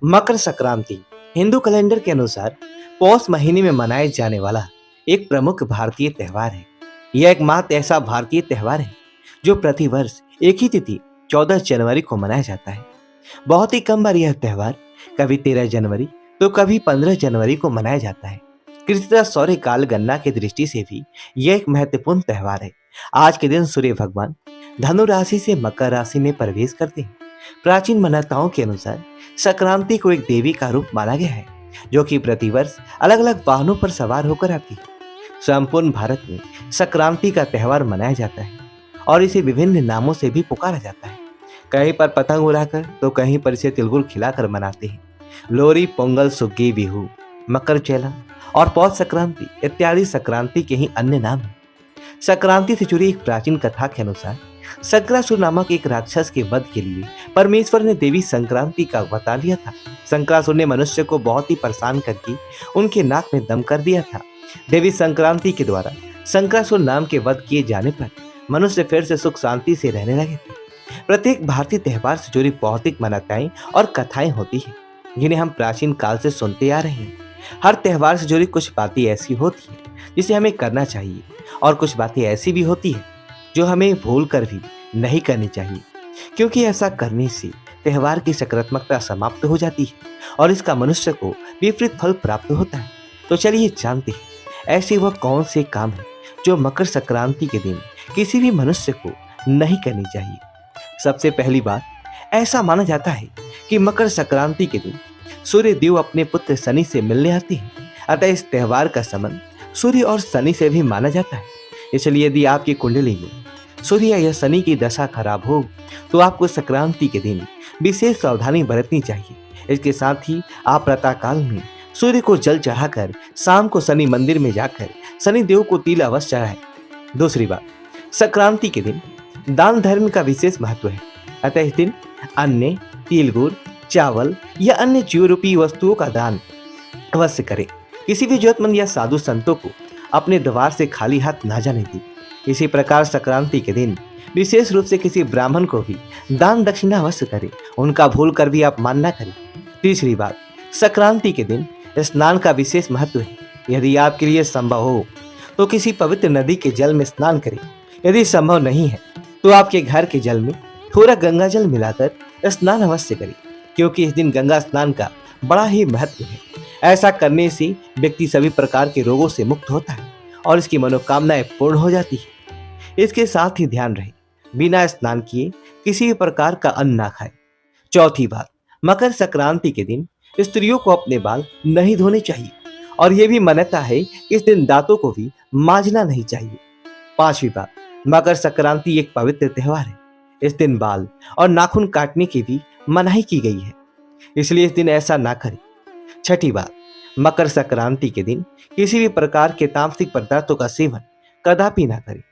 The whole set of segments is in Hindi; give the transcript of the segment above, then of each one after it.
मकर संक्रांति हिंदू कैलेंडर के अनुसार पौष महीने में मनाए जाने वाला एक प्रमुख भारतीय त्योहार है। यह एकमात्र ऐसा भारतीय त्योहार है जो प्रतिवर्ष एक ही तिथि 14 जनवरी को मनाया जाता है। बहुत ही कम बार यह त्योहार कभी 13 जनवरी तो कभी 15 जनवरी को मनाया जाता है। कृषि सौर्य काल गणना की दृष्टि से भी यह एक महत्वपूर्ण त्योहार है। आज के दिन सूर्य भगवान धनु राशि से मकर राशि में प्रवेश करते हैं। प्राचीन मान्यताओं के अनुसार संक्रांति को एक देवी का रूप माना गया है जो कि प्रतिवर्ष अलग अलग वाहनों पर सवार होकर आती है। संपूर्ण भारत में संक्रांति का त्योहार मनाया जाता है और इसे विभिन्न नामों से भी पुकारा जाता है। कहीं पर पतंग उड़ाकर तो कहीं पर इसे तिलगुड़ खिलाकर मनाते हैं। लोहरी, पोंगल, सुग्गी, बिहू, मकर चैला और पौष संक्रांति इत्यादि संक्रांति के ही अन्य नाम हैं। संक्रांति से जुड़ी एक प्राचीन कथा के अनुसार संक्रासुर नामक एक राक्षस के वध के लिए परमेश्वर ने देवी संक्रांति का अवतार लिया था। संक्रासुर ने मनुष्य को बहुत ही परेशान करके उनके नाक में दम कर दिया था। देवी संक्रांति के द्वारा संक्रासुर नाम के वध किए जाने पर मनुष्य फिर से सुख शांति से रहने लगे थे। प्रत्येक भारतीय त्योहार से जुड़ी भौतिक मान्यताएं और कथाएं होती है जिन्हें हम प्राचीन काल से सुनते आ रहे हैं। हर त्योहार से जुड़ी कुछ बातें ऐसी होती है जिसे हमें करना चाहिए और कुछ बातें ऐसी भी होती है जो हमें भूल कर भी नहीं करनी चाहिए, क्योंकि ऐसा करने से त्योहार की सकारात्मकता समाप्त हो जाती है और इसका मनुष्य को विपरीत फल प्राप्त होता है। तो चलिए जानते हैं ऐसे वह कौन से काम है जो मकर संक्रांति के दिन किसी भी मनुष्य को नहीं करनी चाहिए। सबसे पहली बात, ऐसा माना जाता है कि मकर संक्रांति के दिन सूर्य देव अपने पुत्र शनि से मिलने आते हैं। अतः इस त्योहार का संबंध सूर्य और शनि से भी माना जाता है। इसलिए यदि आपकी कुंडली में सूर्य या शनि की दशा खराब हो तो आपको संक्रांति के दिन विशेष सावधानी बरतनी चाहिए। इसके साथ ही आप प्रातःकाल में सूर्य को जल चढ़ाकर शाम को शनि मंदिर में जाकर शनि देव को तिल अवश्य चढ़ाएं। दूसरी बात, संक्रांति के दिन दान धर्म का विशेष महत्व है। अतः इस दिन अन्न, तिल, गुड़, चावल या अन्य जीव रूपी वस्तुओं का दान अवश्य करें। किसी भी जरूरतमंद या साधु संतों को अपने द्वार से खाली हाथ ना जाने दें। इसी प्रकार संक्रांति के दिन विशेष रूप से किसी ब्राह्मण को भी दान दक्षिणा अवश्य करें, उनका भूल कर भी अपमान न करें। तीसरी बात, संक्रांति के दिन स्नान का विशेष महत्व है। यदि आपके लिए संभव हो तो किसी पवित्र नदी के जल में स्नान करें। यदि संभव नहीं है तो आपके घर के जल में थोड़ा गंगा जल मिलाकर स्नान अवश्य करें, क्योंकि इस दिन गंगा स्नान का बड़ा ही महत्व है। ऐसा करने से व्यक्ति सभी प्रकार के रोगों से मुक्त होता है और इसकी मनोकामनाएं पूर्ण हो जाती है। इसके साथ ही ध्यान रहे, बिना स्नान किए किसी भी प्रकार का अन्न ना खाएं। चौथी बात, मकर संक्रांति के दिन स्त्रियों को अपने बाल नहीं धोने चाहिए और यह भी मान्यता है कि इस दिन दांतों को भी मांजना नहीं चाहिए। पांचवी बात, मकर संक्रांति एक पवित्र त्योहार है। इस दिन बाल और नाखून काटने की भी मनाही की गई है, इसलिए इस दिन ऐसा ना करें। छठी बात, मकर संक्रांति के दिन किसी भी प्रकार के तामसिक पदार्थों का सेवन कदापि ना करें।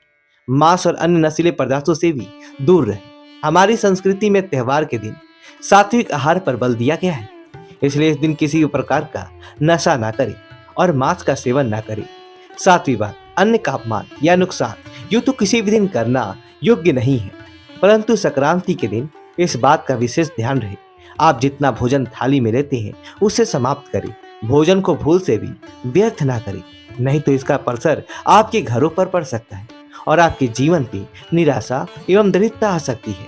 मांस और अन्य नशीले पदार्थों से भी दूर रहें। हमारी संस्कृति में त्योहार के दिन सात्विक आहार पर बल दिया गया है, इसलिए इस दिन किसी भी प्रकार का नशा ना करें और मांस का सेवन ना करें। सातवीं बात, अन्न का अपमान या नुकसान यूं तो किसी भी दिन करना योग्य नहीं है, परंतु संक्रांति के दिन इस बात का विशेष ध्यान रहे। आप जितना भोजन थाली में लेते हैं उसे समाप्त करें। भोजन को भूल से भी व्यर्थ ना करें, नहीं तो इसका असर आपके घरों पर पड़ सकता है और आपके जीवन पे निराशा एवं दरिद्रता आ सकती है।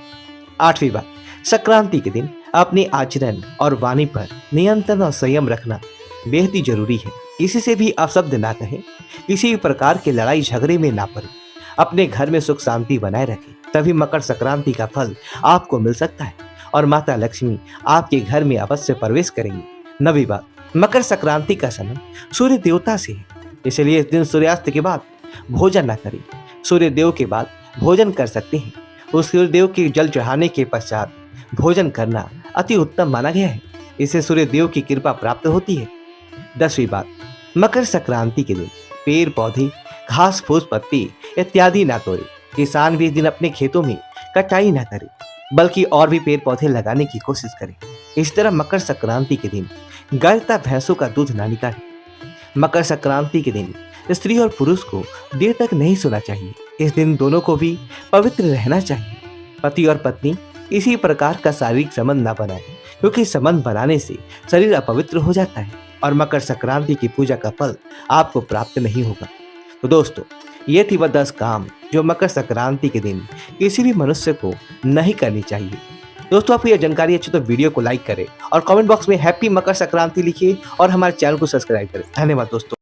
आठवीं बात, संक्रांति के दिन अपने आचरण और वाणी पर नियंत्रण और संयम रखना बेहद ही जरूरी है। किसी से भी अपशब्द ना कहें, किसी भी प्रकार के लड़ाई झगड़े में ना पड़े, अपने घर में सुख शांति बनाए रखें, तभी मकर संक्रांति का फल आपको मिल सकता है और माता लक्ष्मी आपके घर में अवश्य प्रवेश करेंगे। नवीं बात, मकर संक्रांति का संबंध सूर्य देवता से है, इसलिए इस दिन सूर्यास्त के बाद भोजन न करें। सूर्य देव के बाद भोजन कर सकते हैं। उस सूर्य देव के जल चढ़ाने के पश्चात भोजन करना अति उत्तम माना गया है। इससे सूर्य देव की कृपा प्राप्त होती है। 10वीं बात, मकर संक्रांति के दिन पेड़ पौधे, घास फूस, पत्ती इत्यादि ना तोड़े। किसान भी इस दिन अपने खेतों में कटाई ना करे, बल्कि और भी पेड़ पौधे लगाने की कोशिश करें। इस तरह मकर संक्रांति के दिन गाय तथा भैंसों का दूध ना निकालें। मकर संक्रांति के दिन स्त्री और पुरुष को देर तक नहीं सोना चाहिए। इस दिन दोनों को भी पवित्र रहना चाहिए। पति और पत्नी इसी प्रकार का शारीरिक संबंध न बनाए, क्योंकि संबंध बनाने से शरीर अपवित्र हो जाता है और मकर संक्रांति की पूजा का फल आपको प्राप्त नहीं होगा। तो दोस्तों, ये थी वह 10 काम जो मकर संक्रांति के दिन किसी भी मनुष्य को नहीं करनी चाहिए। दोस्तों, आपको यह जानकारी अच्छी तो वीडियो को लाइक करें और कमेंट बॉक्स में हैप्पी मकर संक्रांति लिखिए और हमारे चैनल को सब्सक्राइब करें। धन्यवाद दोस्तों।